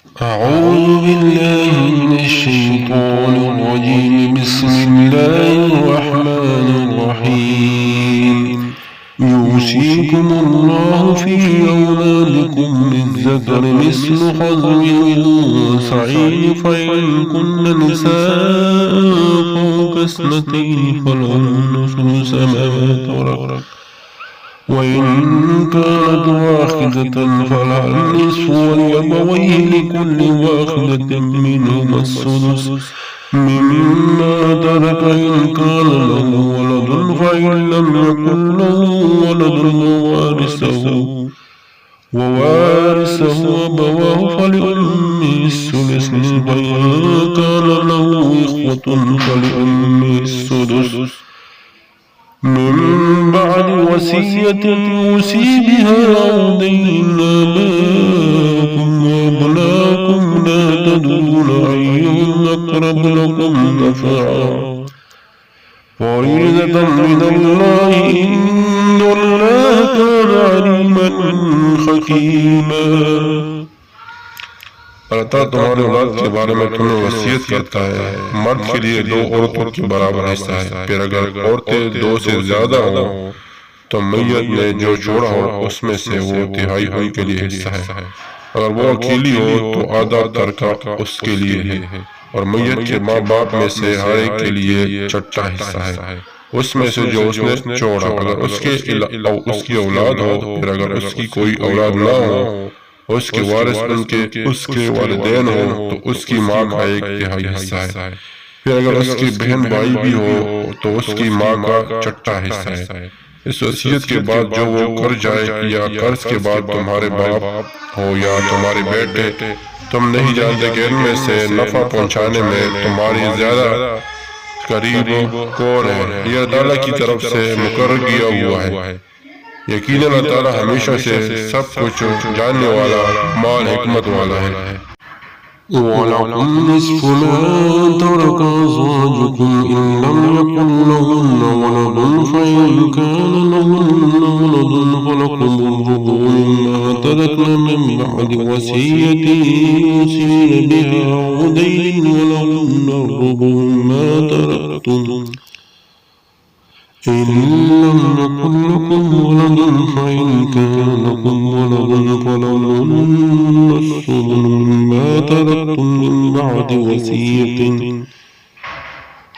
أعوذ بالله من الشيطان الرجيم. بسم الله الرحمن الرحيم. يوصيكم الله في أولادكم للذكر مثل حظ الأنثيين، فإن كن نساء فوق اثنتين فلهن ثلث ما ترك، وإن كانت واحدة فلها النصف، ولأبويه لكل واحدة منهما السدس مما ترك إن كان له ولد، فإن لم يكن له ولد ووارثه أبواه فلأمه الثلث، فإن كان له إخوة فلأمه السدس من بعد وصية يوصي بها أو دين. آباؤكم وأبناؤكم لا تدرون أيهم أقرب لكم نفعا، فريضة من الله، إن الله كان عليما حكيما۔ اللہ تعالیٰ تمہارے اولاد کے بارے میں تمہیں وصیت کرتا ہے، مرد کے لیے 2 عورتوں کے برابر حصہ ہے، پھر اگر عورتیں 2 سے زیادہ ہوں تو میت نے جو چھوڑا ہو اس میں سے وہ تہائی ان کے لیے حصہ ہے۔ اگر وہ اکیلی ہو تو آدھا ترکہ اس کے لیے ہے، اور میت کے ماں باپ میں سے ہر ایک کے لیے چھٹا حصہ ہے، اس میں سے جو اس نے چھوڑا۔ اگر اس کی اولاد ہو، پھر اگر اس کی کوئی اولاد نہ ہو، اس کے وارث اس کے والدین ہوں تو اس کی ماں کا 1/3 حصہ ہے، پھر اگر اس کی بہن بھائی بھی ہو تو اس کی ماں کا چھٹا حصہ ہے۔ اس وصیت کے بعد جو وہ کر جائے، یا قرض کے بعد تمہارے باپ ہو یا تمہارے بیٹے، تم نہیں جانتے کہ ان میں سے نفع پہنچانے میں تمہاری زیادہ قریب کون ہے، یہ اللہ تعالیٰ کی طرف سے مقرر کیا ہوا ہے۔ یقیناً اللہ تعالیٰ ہمیشہ سے سب کچھ جاننے والا، مال حکمت والا ہے۔ وَلَكُمْ نِصْفُ مَا تَرَكَ أَزْوَاجُكُمْ إِن لَّمْ يَكُن لَّهُنَّ وَلَدٌ، فَإِن كَانَ لَهُنَّ وَلَدٌ فَلَكُمُ الرُّبُعُ مِمَّا تَرَكْنَ مِن بَعْدِ وَصِيَّةٍ يُوصِينَ بِهَا أَوْ دَيْنٍ، وَلَهُنَّ الرُّبُعُ مِمَّا تَرَكْتُمْ إن لم يكن لكم ولد، فإن كان لكم ولد فلهن الثمن مما تركتم من بعد وصية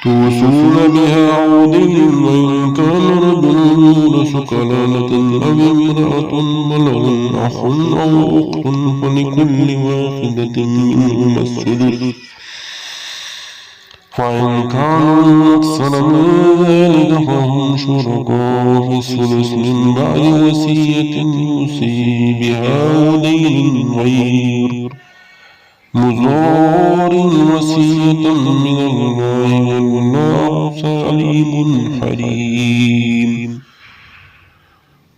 توصون بها أو دين، وإن كان رجل يورث كلالة أو امرأة وله أخ أو أخت فلكل واحدة منهما السدس، فإن كانوا أكثر من ذلك فهم شركاء في الثلث من بعد وصية يوصي بها أو دين غير مضار، وصية من الله والله عليم حليم۔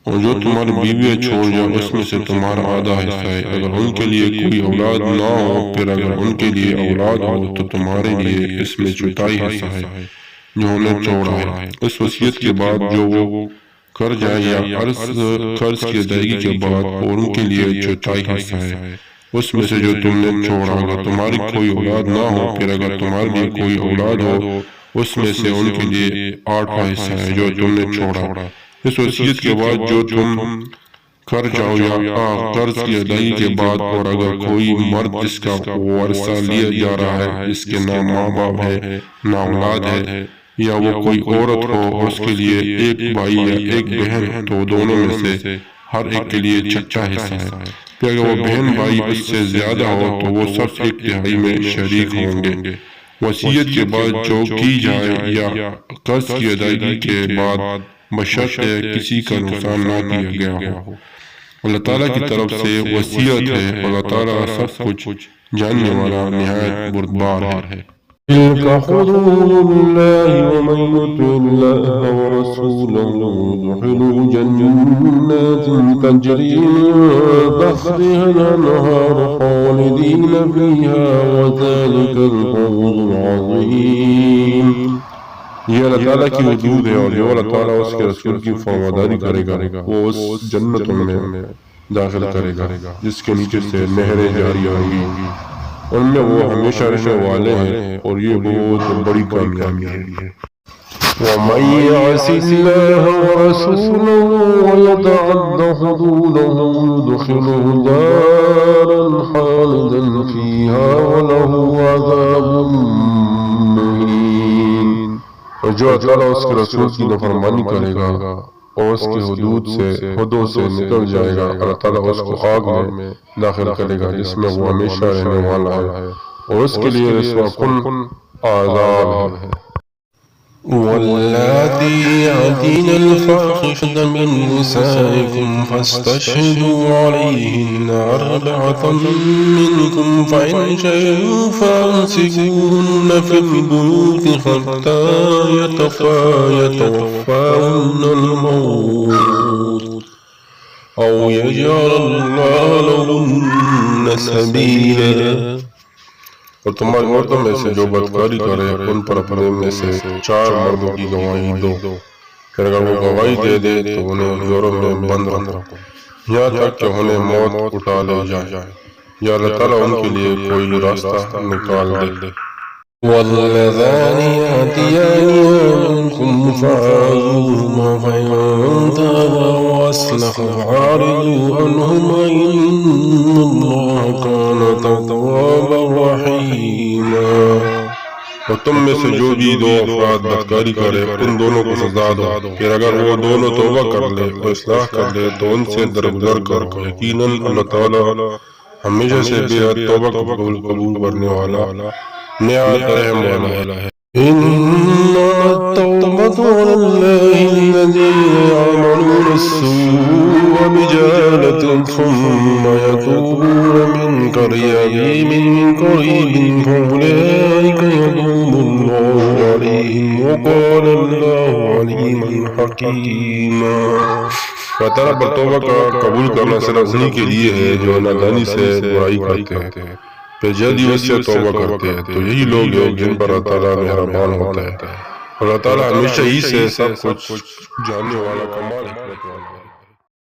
اور جو تمہاری بیویاں چھوڑ جائیں اس میں سے تمہارا آدھا حصہ ہے، اگر ان کے لیے کوئی اولاد نہ ہو، پھر اگر ان کے لیے اولاد ہو تو تمہارے لیے اس میں چوتھائی حصہ ہے جو انہیں چھوڑا ہے۔ اس وصیت کے بعد جو وہ کر جائے یا قرض کی ادائیگی کے بعد، اور ان کے لیے چوتھائی حصہ ہے اس میں سے جو تم نے چھوڑا۔ اگر تمہاری کوئی اولاد نہ ہو، پھر اگر تمہارے لیے کوئی اولاد ہو اس میں سے ان کے لیے 8واں حصہ ہے جو تم نے چھوڑا۔ اس وصیت کے بعد جو تم کر جاؤ یا قرض کی ادائیگی کے بعد، اور اگر کوئی مرد جس کا ورثہ لیا جا رہا ہے، جس کے نہ ماں باپ ہے نہ اولاد ہے، یا وہ کوئی عورت ہو اور اس کے لیے 1 بھائی یا 1 بہن، تو دونوں میں سے ہر ایک کے لیے چھٹا حصہ ہے، پھر اگر وہ بہن بھائی اس سے زیادہ ہو تو وہ سب 1/3 میں شریک ہوں گے۔ وصیت کے بعد جو کی جائے یا قرض کی ادائیگی کے بعد، بشرط کسی کا نقصان نہ کیا گیا ہو۔ اللہ تعالیٰ کی طرف سے وصیت ہے، اللہ تعالیٰ سب کچھ جاننے والا، نہایت بردبار ہے۔ تلك حدود الله، ومن يطع الله ورسوله يدخله جنات تجري من تحتها الأنهار خالدين فيها، وذلك الفوز العظيم۔ یہ اللہ تعالیٰ کی حدود ہے، اور جو اللہ تعالیٰ اس کے رسول کی فرمانبرداری کرے گا وہ اس جنتوں میں داخل کرے گا جس کے نیچے سے نہریں جاری ہوں گی، ان میں وہ ہمیشہ رہنے والے ہیں، اور یہ بہت بڑی کامیابی ہے۔ وَمَن يَعْصِ اللَّهَ وَرَسُولَهُ وَيَتَعَدَّ حُدُودَهُ يُدْخِلْهُ نَارًا خَالِدًا فِيهَا وَلَهُ عَذَابٌ مُّهِينٌ۔ اور جو تعالیٰ اس کے رسول کی نافرمانی کرے گا اور اس کے حدوں سے نکل جائے گا، اللہ تعالیٰ اس کو آگ میں داخل کرے گا جس میں وہ ہمیشہ رہنے والا ہے، اور اس کے لیے رسوا کن عذاب ہے۔ واللاتي يأتين الفاحشة من نسائكم فاستشهدوا عليهن 4 منكم، فإن شهدوا فأمسكوهن في البيوت حتى يتوفاهن الموت أو يجعل الله لهن سبيلا۔ اور تمہاری عورتوں میں سے جو بدکاری کرے ان پر اپنے میں سے 4 مردوں کی گواہی دو، پھر اگر وہ گواہی دے دے تو انہیں جوڑوں میں بند رکھو یہاں تک کہ انہیں موت اٹھا لے جائے، یا اللہ تعالیٰ ان کے لیے کوئی راستہ نکال دے۔ واللذان يأتيانها منكم فعاذوهما، فإن تابا وأصلحا فأعرضوا عنهما إن الله كان توابا رحيما۔ اور تم میں سے جو بھی 2 افراد بدکاری کرے ان دونوں کو سزا دو، پھر اگر وہ دونوں توبہ کر لے اور اصلاح کر لے تو ان سے درگزر کرو، یقیناً اللہ تعالیٰ ہمیشہ سے بے حد توبہ قبول کرنے والا نہایت رحم والا ہے۔ إنما التوبة على الله الذين يعملون السوء بجهالة ثم يتوبون من قريب فأولئك يتوب الله عليهم وكان الله عليما حكيما۔ اللہ تعالیٰ پر توبہ کا قبول کرنا صرف انہی کے لیے ہے جو نادانی سے برائی کرتے ہیں، پھر جلدی اس سے توبہ کرتے ہیں، تو یہی لوگ ہیں جن پر اللہ تعالیٰ مہربان ہوتا ہے۔ اللہ تعالیٰ ہمیشہ ہی سے سب کچھ جاننے والا، کمال حکمت والا ہے۔